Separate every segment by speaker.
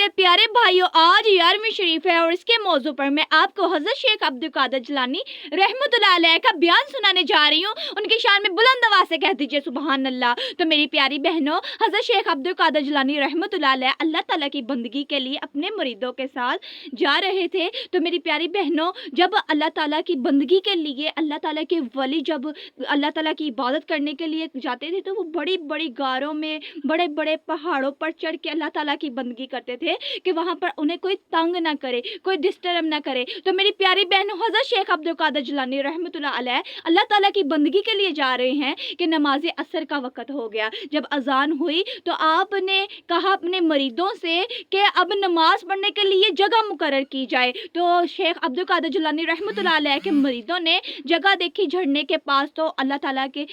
Speaker 1: मेरे प्यारे भाइयों, आज 11वीं शरीफ है और इसके मौजू पर मैं आपको हज़रत शेख अब्दुल कादिर जिलानी रहमतुल्लाह अलैह का बयान सुनाने जा रही हूँ। उनकी शान में बुलंद आवाज़ से कह दीजिए सुबहान अल्लाह। तो मेरी प्यारी बहनों, हज़रत शेख अब्दुल कादिर जिलानी रहमतुल्लाह अलैह अल्लाह ताला की बंदगी के लिए अपने मुरीदों के साथ जा रहे थे। तो मेरी प्यारी बहनों, जब अल्लाह ताला की बंदगी के लिए अल्लाह ताला के वली जब अल्लाह ताला की इबादत करने के लिए जाते थे तो वो बड़ी बड़ी गारों में, बड़े बड़े पहाड़ों पर चढ़ के अल्लाह ताला की बंदगी करते थे कि वहाँ पर उन्हें कोई तंग ना करे, कोई डिस्टर्ब ना करे। तो मेरी प्यारी बहनों, हज़रत शेख अब्दुल कादिर जिलानी रहमतुल्लाह अलैह अल्लाह ताला की बंदगी के लिए जा रहे हैं कि नमाज असर का वक़्त हो गया। जब अजान हुई तो आपने कहा अपने मरीदों से कि अब नमाज पढ़ने के लिए जगह मुकर्रर की जाए। तो शेख अब्दुल कादिर जिलानी रहमतुल्लाह अलैह के मरीदों ने जगह देखी झरने के पास, तो अल्लाह ताला के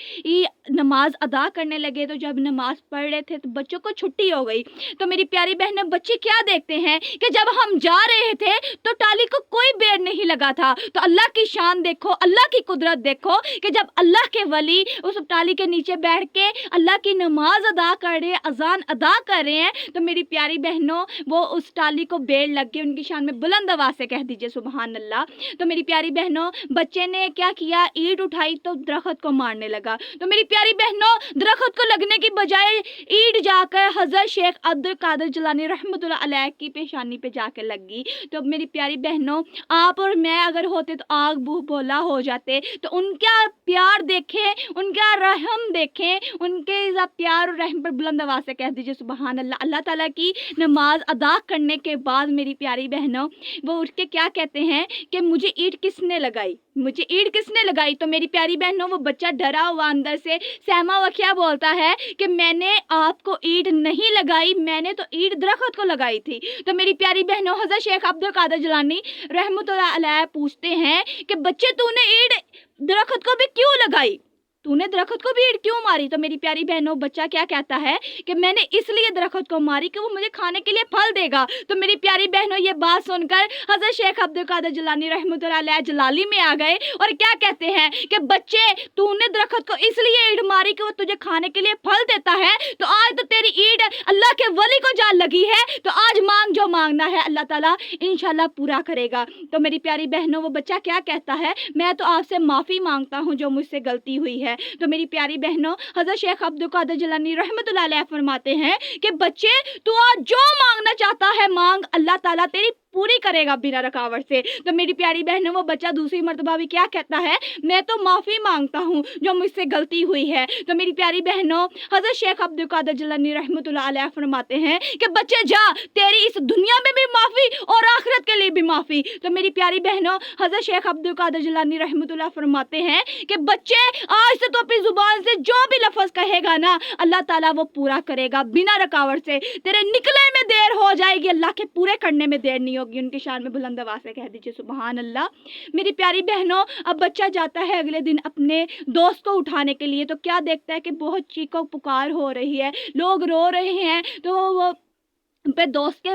Speaker 1: नमाज अदा करने लगे। तो जब नमाज पढ़ रहे थे तो बच्चों को छुट्टी हो गई। तो मेरी प्यारी बहनें, बच्चे क्या देखते हैं कि जब हम जा रहे थे तो टाली को कोई बेर नहीं लगा था। तो अल्लाह की शान देखो, अल्लाह की कुदरत देखो कि जब अल्लाह के वली उस टाली के नीचे बैठ के अल्लाह की नमाज अदा कर रहे हैं, अजान अदा कर रहे हैं, तो मेरी प्यारी बहनों वो उस टाली को बेर लग के उनकी शान में बुलंद आवाज़ से कह दीजिए सुबहान अल्लाह। तो मेरी प्यारी बहनों, बच्चे ने क्या किया, ईंट उठाई तो दरख्त को मारने लगा। तो मेरी प्यारी बहनों, दरख्त को लगने की बजाय ईंट जाकर हज़रत शेख अब्दुल कादिर जिलानी रहमतुल्लाह अलैह की पेशानी पे जाके लगी। तो मेरी प्यारी बहनों, आप और मैं अगर होते तो आग बूह बोला हो जाते। तो उनका प्यार देखें, उनका रहम देखें, उनके प्यार और रहम पर बुलंद आवाज़ से कह दीजिए सुबहान अल्लाह। अल्लाह ताला की नमाज अदा करने के बाद मेरी प्यारी बहनों वो उठ के क्या कहते हैं कि मुझे ईंट किसने लगाई, मुझे ईंट किसने लगाई। तो मेरी प्यारी बहनों वो बच्चा डरा हुआ अंदर से सहमा हुआ क्या बोलता है कि मैंने आपको ईंट नहीं लगाई, मैंने तो ईंट दरख्त को लगाई थी। तो मेरी प्यारी बहनों, हज़रत शेख अब्दुल कादिर जिलानी रहमतुल्लाह अलैह पूछते हैं कि बच्चे तूने ईंट दरख्त को भी क्यों लगाई, तूने दरख्त को भी ईंट क्यों मारी। तो मेरी प्यारी बहनों बच्चा क्या कहता है कि मैंने इसलिए दरख्त को मारी कि वो मुझे खाने के लिए फल देगा। तो मेरी प्यारी बहनों ये बात सुनकर हज़रत शेख अब्दुल कादिर जिलानी रहमतुल्लाह अलैह जलाली में आ गए और क्या कहते हैं कि बच्चे तूने दरख्त को इसलिए ईंट मारी कि वो तुझे खाने के लिए फल देता है। तो आज तो तेरी ईंट अल्लाह के वली को जा लगी है, तो आज मांग जो मांगना है अल्लाह ताला इंशाल्लाह पूरा करेगा। तो मेरी प्यारी बहनों वो बच्चा क्या कहता है, मैं तो आपसे माफ़ी मांगता हूँ जो मुझसे गलती हुई है। तो मेरी प्यारी बहनों, हज़रत शेख अब्दुल कादिर जिलानी रहमतुल्लाह अलैह फरमाते हैं कि बच्चे तू आज जो मांगना चाहता है मांग, अल्लाह ताला तेरी पूरी करेगा बिना रुकावट से। तो मेरी प्यारी बहनों वो बच्चा दूसरी मर्तबा भी क्या कहता है, मैं तो माफ़ी मांगता हूँ जो मुझसे गलती हुई है। तो मेरी प्यारी बहनों, हज़रत शेख अब्दुल कादिर जिलानी रहमतुल्लाह अलैह फरमाते हैं कि बच्चे जा, तेरी इस दुनिया में भी माफ़ी और आखिरत के लिए भी माफ़ी। तो मेरी प्यारी बहनों, हज़रत शेख अब्दुल कादिर जिलानी रहमतुल्लाह फरमाते हैं कि बच्चे आज से तो अपनी ज़ुबान से जो भी लफ्ज़ कहेगा ना अल्लाह ताला वो पूरा करेगा बिना रुकावट से। तेरे निकलने में देर हो जाएगी, अल्लाह के पूरे करने में देर नहीं होगी। उनकी शान में बुलंद आवाज़ से कह दीजिए सुबहान अल्लाह। मेरी प्यारी बहनों, अब बच्चा जाता है अगले दिन अपने दोस्त को उठाने के लिए। तो क्या देखता है कि बहुत चीखो पुकार हो रही है, लोग रो रहे हैं। तो वो पे दोस्त के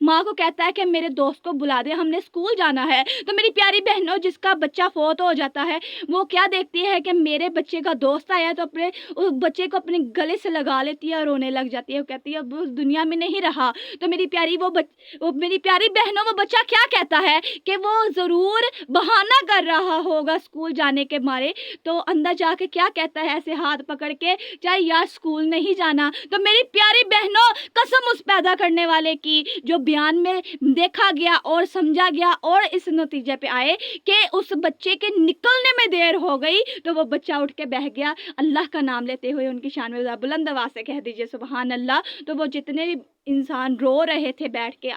Speaker 1: माँ को कहता है कि मेरे दोस्त को बुला दे, हमने स्कूल जाना है। तो मेरी प्यारी बहनों, जिसका बच्चा फोत हो जाता है वो क्या देखती है कि मेरे बच्चे का दोस्त आया, तो अपने उस बच्चे को अपने गले से लगा लेती है और रोने लग जाती है। वो कहती है अब उस दुनिया में नहीं रहा। तो मेरी प्यारी मेरी प्यारी बहनों वो बच्चा क्या कहता है कि वो ज़रूर बहाना कर रहा होगा स्कूल जाने के मारे। तो अंदर जाके क्या कहता है ऐसे हाथ पकड़ के, चाहे यार स्कूल नहीं जाना। तो मेरी प्यारी बहनों, कसम उस पैदा करने वाले की जो बयान में देखा गया और समझा गया और इस नतीजे पे आए कि उस बच्चे के निकलने में देर हो गई। तो वो बच्चा उठ के बह गया अल्लाह का नाम लेते हुए। उनकी शान में बुलंद आवाज़ से कह दीजिए सुबहान अल्लाह। तो वो जितने भी इंसान रो रहे थे बैठ के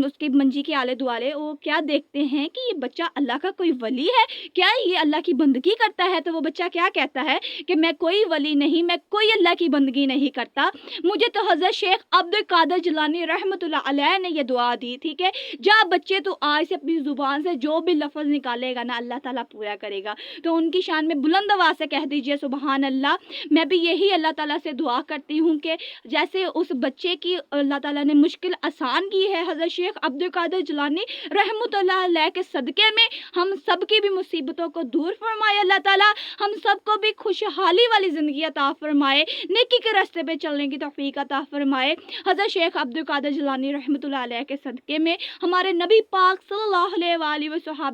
Speaker 1: उसकी मंजी के आले दुआले, वो क्या देखते हैं कि ये बच्चा अल्लाह का कोई वली है, क्या ये अल्लाह की बंदगी करता है। तो वो बच्चा क्या कहता है कि मैं कोई वली नहीं, मैं कोई अल्लाह की बंदगी नहीं करता, मुझे तो हज़रत शेख अब्दुल कादिर जिलानी रहमतुल्लाह अलैह ने ये दुआ दी थी कि जा बच्चे तो आज से अपनी ज़ुबान से जो भी लफ्ज़ निकालेगा ना अल्लाह ताला पूरा करेगा। तो उनकी शान में बुलंद आवाज़ से कह दीजिए सुबहान अल्लाह। मैं भी यही अल्लाह ताला से दुआ करती हूँ कि जैसे उस बच्चे की اللہ ताला ने मुश्किल आसान की है। हज़रत शेख अब्दुल कादिर जिलानी रहमतुल्लाह अलैह के सदक़े में हम सब की भी मुसीबतों को दूर फरमाए। अल्लाह ताला हम सबको भी खुशहाली वाली ज़िंदगी अता फरमाए, नेकी के रास्ते पे चलने की तौफीक अता फरमाए। हज़रत शेख अब्दुल कादिर जिलानी रहमतुल्लाह अलैह के सदक़े में, हमारे नबी पाक सल्लल्लाहु अलैहि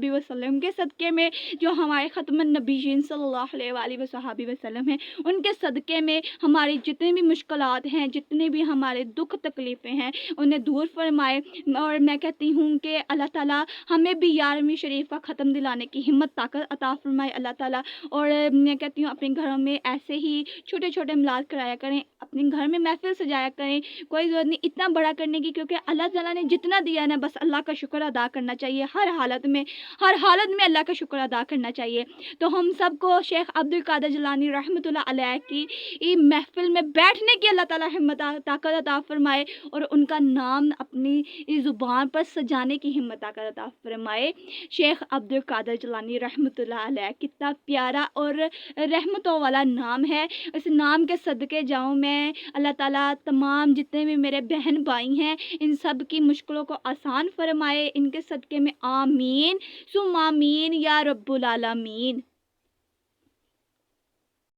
Speaker 1: वसल्लम के सदक़े में, जो हमारे ख़त्मुन नबीयीन सल्लल्लाहु अलैहि वसल्लम हैं, उनके सदक़े में हमारी जितनी भी मुश्किलात हैं, जितने भी हमारे दुख तकलीफ़ें हैं, उन्हें दूर फरमाए। और मैं कहती हूँ कि अल्लाह ताला हमें भी 11वीं शरीफ का ख़त्म दिलाने की हिम्मत ताकत अता फरमाए अल्लाह ताला। और मैं कहती हूँ अपने घरों में ऐसे ही छोटे छोटे मिलाद कराया करें, अपने घर में महफिल सजाया करें, कोई ज़रूरत नहीं इतना बड़ा करने की, क्योंकि अल्लाह ताला ने जितना दिया है ना, बस अल्लाह का शुक्र अदा करना चाहिए। हर हालत में अल्लाह का शुक्र अदा करना चाहिए। तो हम सबको शेख अब्दुल कादिर जिलानी रहमतुल्लाह अलैह की महफिल में बैठने की अल्लाह ताला हिम्मत ताकत अता फरमाए, और उनका नाम अपनी ज़ुबान पर सजाने की हिम्मत ताकत अता फरमाए। शेख अब्दुल कादिर जिलानी रहमतुल्लाह अलैह कितना प्यारा और रहमतों वाला नाम है। इस नाम के सदक़े जाऊँ मैं, अल्लाह ताला तमाम जितने भी मेरे बहन भाई हैं, इन सब की मुश्किलों को आसान फरमाए, इनके सदक़े में आमीन सुम्मा आमीन या रब्बुल आलमीन।